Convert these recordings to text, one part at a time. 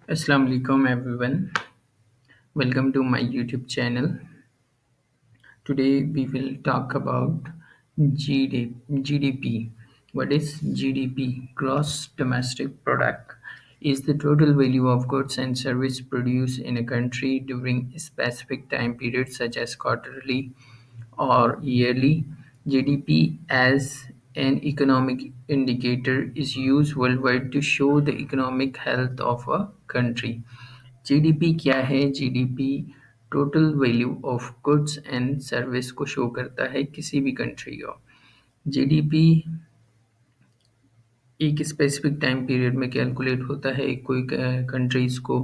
Assalamu alaikum everyone. Welcome to my YouTube channel. Today we will talk about GDP. What is GDP? Gross Domestic Product is the total value of goods and service produced in a country during a specific time period such as quarterly or yearly. GDP as an economic indicator is used worldwide to show the economic health of a country. GDP क्या है? GDP total value of goods and service को show करता है किसी भी country का। GDP एक specific time period में कैलकुलेट होता है। कोई कंट्रीज को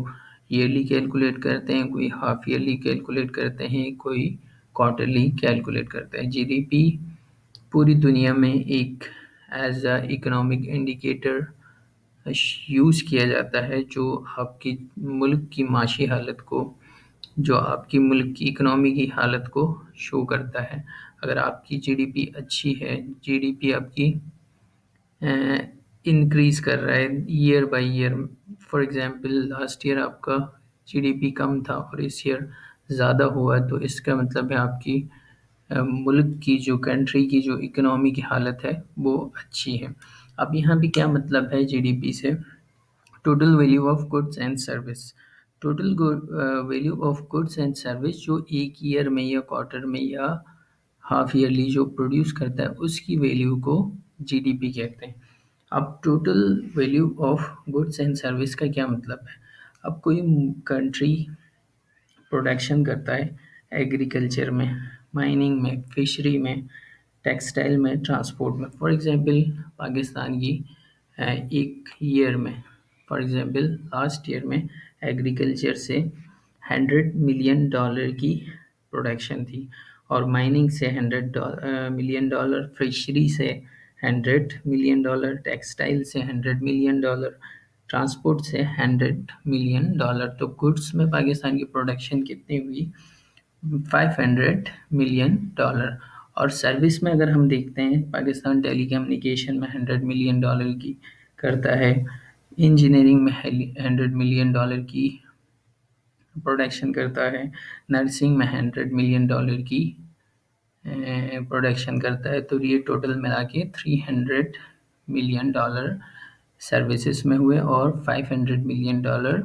ईयरली कैलकुलेट करते हैं, कोई हाफ ईयरली कैलकुलेट करते हैं, कोई क्वार्टरली कैलकुलेट करते हैं। जीडीपी पूरी दुनिया में एक as a economic indicator use किया जाता है जो आपकी मुल्क की माशी हालत को, जो आपकी मुल्क की इकोनॉमी की हालत को शो करता है। अगर आपकी जीडीपी अच्छी है, जीडीपी आपकी इंक्रीज़ कर रहा है year by year. For example last year आपका जीडीपी कम था और इस ईयर ज़्यादा हुआ, तो इसका मतलब है आपकी मुल्क की, जो कंट्री की जो इकोनॉमी की हालत है वो अच्छी है। अब यहाँ पे क्या मतलब है जीडीपी से? Total value of goods and service. Total value of goods and service जो एक ईयर में या क्वार्टर में या हाफ ईयरली जो प्रोड्यूस करता है उसकी वैल्यू को जीडीपी कहते हैं। अब total value of goods and service का क्या मतलब है? अब कोई कंट्री प्रोडक्शन करता है एग्रीकल्चर में, माइनिंग में, फिशरी में, टेक्सटाइल में, ट्रांसपोर्ट में। फॉर एग्जांपल पाकिस्तान की एक ईयर में, फॉर एग्जांपल लास्ट ईयर में एग्रीकल्चर से 100 मिलियन डॉलर की प्रोडक्शन थी, और माइनिंग से 100 मिलियन डॉलर, फिशरी से 100 मिलियन डॉलर, टेक्सटाइल से 100 मिलियन डॉलर, ट्रांसपोर्ट से 100 मिलियन डॉलर। तो गुड्स में पाकिस्तान की प्रोडक्शन कितनी हुई? 500 मिलियन डॉलर। और सर्विस में अगर हम देखते हैं, पाकिस्तान टेलीकम्युनिकेशन में 100 मिलियन डॉलर की करता है, इंजीनियरिंग में 100 मिलियन डॉलर की प्रोडक्शन करता है, नर्सिंग में 100 मिलियन डॉलर की प्रोडक्शन करता है। तो ये टोटल मिला के 300 मिलियन डॉलर सर्विसेज में हुए और 500 मिलियन डॉलर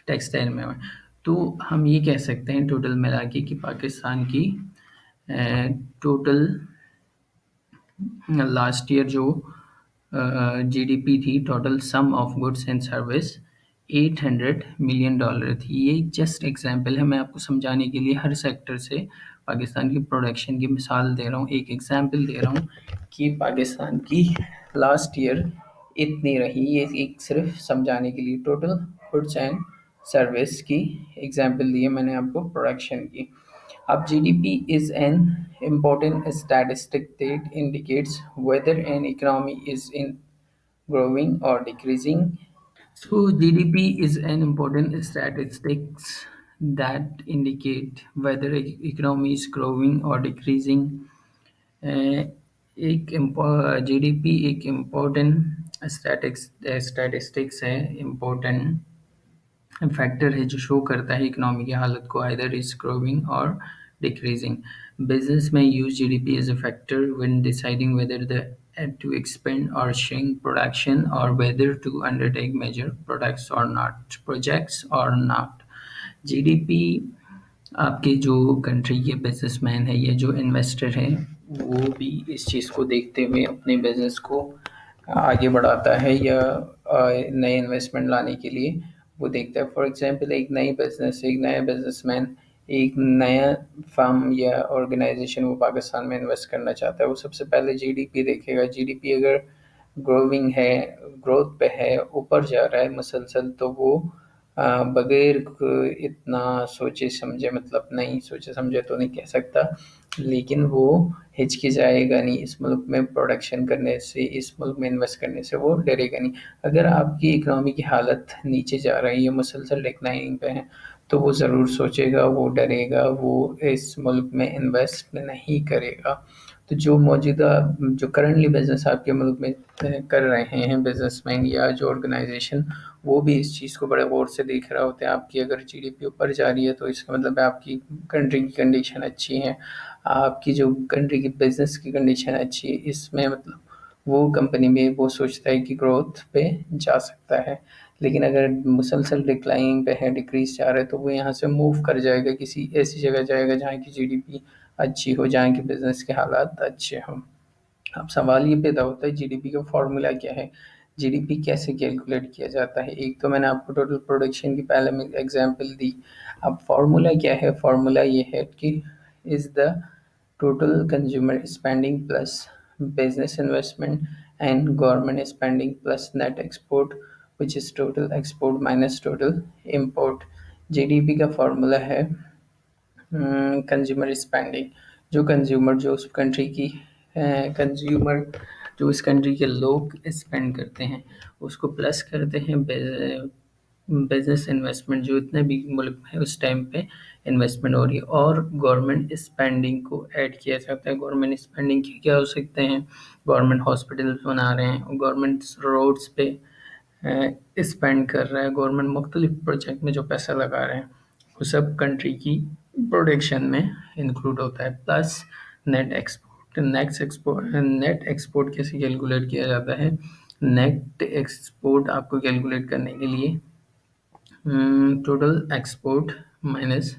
टेक्सटाइल में हुए। तो हम ये कह सकते हैं टोटल मिला के कि पाकिस्तान की टोटल लास्ट ईयर जो जीडीपी थी, total sum of goods and service 800 million dollar थी। ये जस्ट एग्जांपल है, मैं आपको समझाने के लिए हर सेक्टर से पाकिस्तान की प्रोडक्शन की मिसाल दे रहा हूँ, एक एग्जांपल दे रहा हूँ कि पाकिस्तान की लास्ट ईयर इतनी रही। ये एक सिर्फ समझाने के लिए टोटल गुड्स एंड सर्विस की एग्जांपल दी है मैंने आपको प्रोडक्शन की। अब GDP is an important statistic that indicates whether an economy is in growing or decreasing. So GDP is an important statistics that indicate whether economy is growing or decreasing. अ, एक GDP एक important statistics है, important factor है जो show करता है economy की हालत को, आइदर इज ग्रोइंग और डिक्रीजिंग। बिजनेस में use GDP as a factor when deciding whether the to expand or shrink production or whether to undertake major projects or not. GDP आपके जो कंट्री के बिजनेसमैन है या जो इन्वेस्टर है वो भी इस चीज़ को देखते हुए अपने बिजनेस को आगे बढ़ाता है या नए इन्वेस्टमेंट लाने के लिए वो देखता है। फॉर एग्जांपल एक नया बिजनेसमैन एक नया फर्म या ऑर्गेनाइजेशन वो पाकिस्तान में इन्वेस्ट करना चाहता है, वो सबसे पहले जीडीपी देखेगा। जीडीपी अगर ग्रोविंग है, ग्रोथ पे है, ऊपर जा रहा है मुसलसल, तो वो बगैर इतना सोचे समझे, मतलब नहीं सोचे समझे तो नहीं कह सकता, लेकिन वो हिचकिचाएगा नहीं इस मुल्क में प्रोडक्शन करने से, इस मुल्क में इन्वेस्ट करने से वो डरेगा नहीं। अगर आपकी इकोनॉमी की हालत नीचे जा रही है, मुसलसल डिक्लाइनिंग पे है, तो वो ज़रूर सोचेगा, वो डरेगा, वो इस मुल्क में इन्वेस्ट नहीं करेगा। तो तो जो मौजूदा जो करंटली बिजनेस आपके मुल्क में कर रहे हैं बिजनेसमैन या जो ऑर्गेनाइजेशन, वो भी इस चीज़ को बड़े गौर से देख रहे होते हैं। आपकी अगर जीडीपी ऊपर जा रही है तो इसका मतलब है आपकी कंट्री की कंडीशन अच्छी है, आपकी जो कंट्री की बिजनेस की कंडीशन अच्छी है, इसमें मतलब वो कंपनी में वो सोचता है कि ग्रोथ पे जा सकता है। लेकिन अगर मुसलसल डिक्लाइनिंग पे है, डिक्रीज जा रहा है, तो वो यहाँ से मूव कर जाएगा, किसी ऐसी जगह जाएगा जहाँ की जीडीपी अच्छी हो, जहाँ के बिजनेस के हालात अच्छे हों। अब सवाल ये पैदा होता है जीडीपी का फॉर्मूला क्या है, जीडीपी कैसे कैलकुलेट किया जाता है। एक तो मैंने आपको टोटल प्रोडक्शन की पहले में एग्जांपल दी। अब फॉर्मूला क्या है, फॉर्मूला ये है कि is the total consumer spending plus business investment and government spending plus net export which is total export minus total import. GDP का फॉर्मूला है कंज्यूमर स्पेंडिंग, जो कंज्यूमर जो उस कंट्री की कंज्यूमर जो इस कंट्री के लोग स्पेंड करते हैं उसको प्लस करते हैं बिजनेस इन्वेस्टमेंट, जो इतने भी मुल्क में उस टाइम पे इन्वेस्टमेंट हो रही है, और गवर्नमेंट स्पेंडिंग को ऐड किया जाता है। गवर्नमेंट स्पेंडिंग क्या हो सकते हैं, गवर्नमेंट हॉस्पिटल्स बना रहे हैं, गवर्नमेंट रोड्स पे स्पेंड कर रहा है, गवर्नमेंट मुख्तलिफ प्रोजेक्ट में जो पैसा लगा रहे हैं वो सब कंट्री की प्रोडक्शन में इंक्लूड होता है। प्लस नेट एक्सपोर्ट कैसे कैलकुलेट किया जाता है, नेट एक्सपोर्ट आपको कैलकुलेट करने के लिए total export minus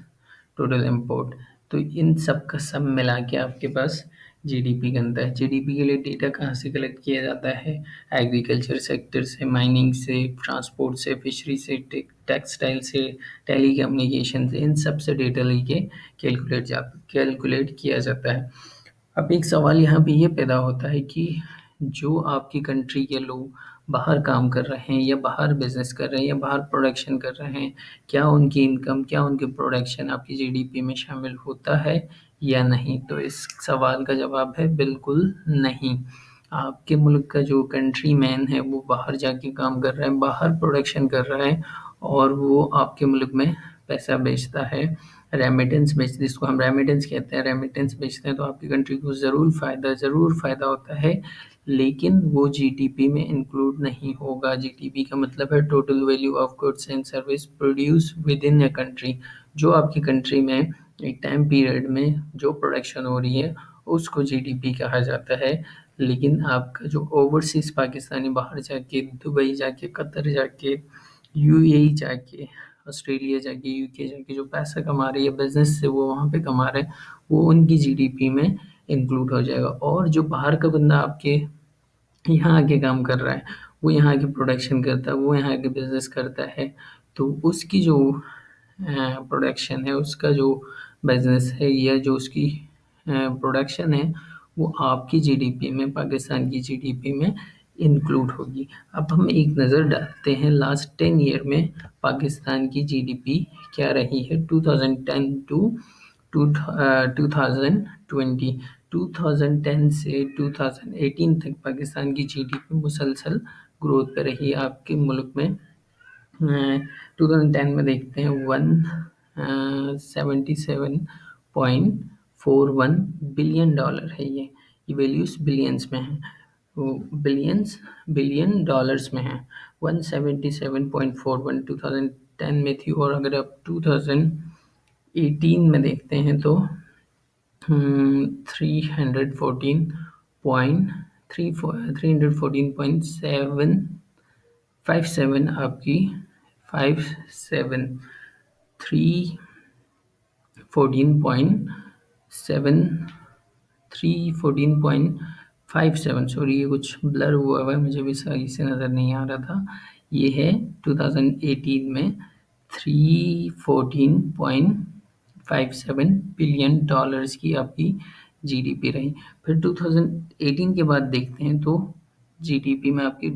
total import, तो इन सब का सब मिला के आपके पास जीडीपी बनता है। जीडीपी के लिए डेटा कहाँ से कलेक्ट किया जाता है, एग्रीकल्चर सेक्टर से, माइनिंग से, ट्रांसपोर्ट से, फिशरी से, टेक्सटाइल से, टेलीकम्युनिकेशन से, इन सब से डेटा लेके कैलकुलेट किया जाता है। अब एक सवाल यहाँ पे ये पैदा होता है कि जो आपकी कंट्री के लोग बाहर काम कर रहे हैं या बाहर बिजनेस कर रहे हैं या बाहर प्रोडक्शन कर रहे हैं, क्या उनकी इनकम, क्या उनकी प्रोडक्शन आपकी जीडीपी में शामिल होता है या नहीं? तो इस सवाल का जवाब है बिल्कुल नहीं। आपके मुल्क का जो कंट्री मैन है वो बाहर जाके काम कर रहा है, बाहर प्रोडक्शन कर रहा है, और वो आपके मुल्क में पैसा बेचता है, रेमिटेंस बेचते, जिसको हम रेमिटेंस कहते हैं, रेमिटेंस बेचते हैं, तो आपकी कंट्री को ज़रूर फ़ायदा होता है, लेकिन वो जीडीपी में इंक्लूड नहीं होगा। जीडीपी का मतलब है total value of goods and service produce with in a country, जो आपकी कंट्री में एक टाइम पीरियड में जो प्रोडक्शन हो रही है उसको जीडीपी कहा जाता है। लेकिन आपका जो ओवरसीज़ पाकिस्तानी बाहर जाके, दुबई जाके, कतर जाके, यूएई जाके, ऑस्ट्रेलिया जाके, यूके जाके जो पैसा कमा रहे हैं बिजनेस से, वो वहाँ पे कमा रहे हैं, वो उनकी जीडीपी में इंक्लूड हो जाएगा। और जो बाहर का बंदा आपके यहाँ आके काम कर रहा है, वो यहाँ आके प्रोडक्शन करता है, वो यहाँ आके बिजनेस करता है, तो उसकी जो प्रोडक्शन है, उसका जो बिजनेस है या जो उसकी प्रोडक्शन है, वो आपकी जीडीपी में, पाकिस्तान की जीडीपी में इंक्लूड होगी। अब हम एक नज़र डालते हैं लास्ट 10 ईयर में पाकिस्तान की जीडीपी क्या रही है 2010 टू 2020। 2010 से 2018 तक पाकिस्तान की जीडीपी मुसलसल ग्रोथ पे रही। आपके मुल्क में 2010 में देखते हैं 177.41 बिलियन डॉलर है। ये वैल्यूज बिलियंस में है, वो बिलियन डॉलर्स में है। 177.41 2010 में थी, और अगर आप 2018 में देखते हैं तो 314.57 आपकी 314.57 सॉरी, ये कुछ ब्लर हुआ है, मुझे भी सही से नज़र नहीं आ रहा था। ये है 2018 में 314.57 बिलियन डॉलर्स की आपकी जीडीपी रही। फिर 2018 के बाद देखते हैं तो जीडीपी में आपकी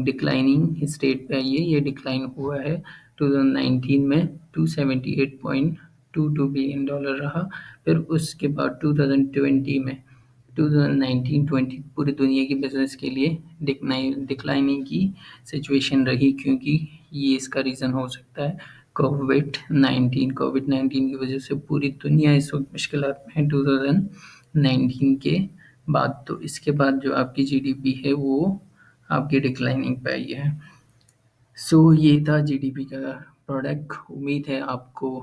डिक्लाइनिंग स्टेट पे आई है, ये डिक्लाइन हुआ है। 2019 में 278.22 बिलियन डॉलर रहा। फिर उसके बाद 2020 में 2019-20 पूरी दुनिया की बिजनेस के लिए डिक्लाइनिंग की सिचुएशन रही, क्योंकि ये इसका रीज़न हो सकता है कोविड 19 की वजह से पूरी दुनिया इस वक्त मुश्किलात में है। 19 के बाद। तो इसके बाद जो आपकी जीडीपी है वो आपकी डिक्लाइनिंग पे आई है। सो ये था जीडीपी का प्रोडक्ट। उम्मीद है आपको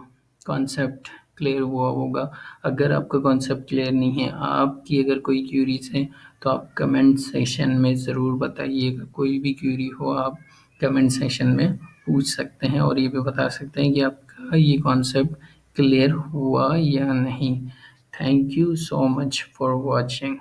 कॉन्सेप्ट क्लियर हुआ होगा। अगर आपका कॉन्सेप्ट क्लियर नहीं है, आपकी अगर कोई क्यूरीज है तो आप कमेंट सेशन में ज़रूर बताइएगा। कोई भी क्यूरी हो आप कमेंट सेशन में पूछ सकते हैं और ये भी बता सकते हैं कि आपका ये कॉन्सेप्ट क्लियर हुआ या नहीं। Thank you so much for watching.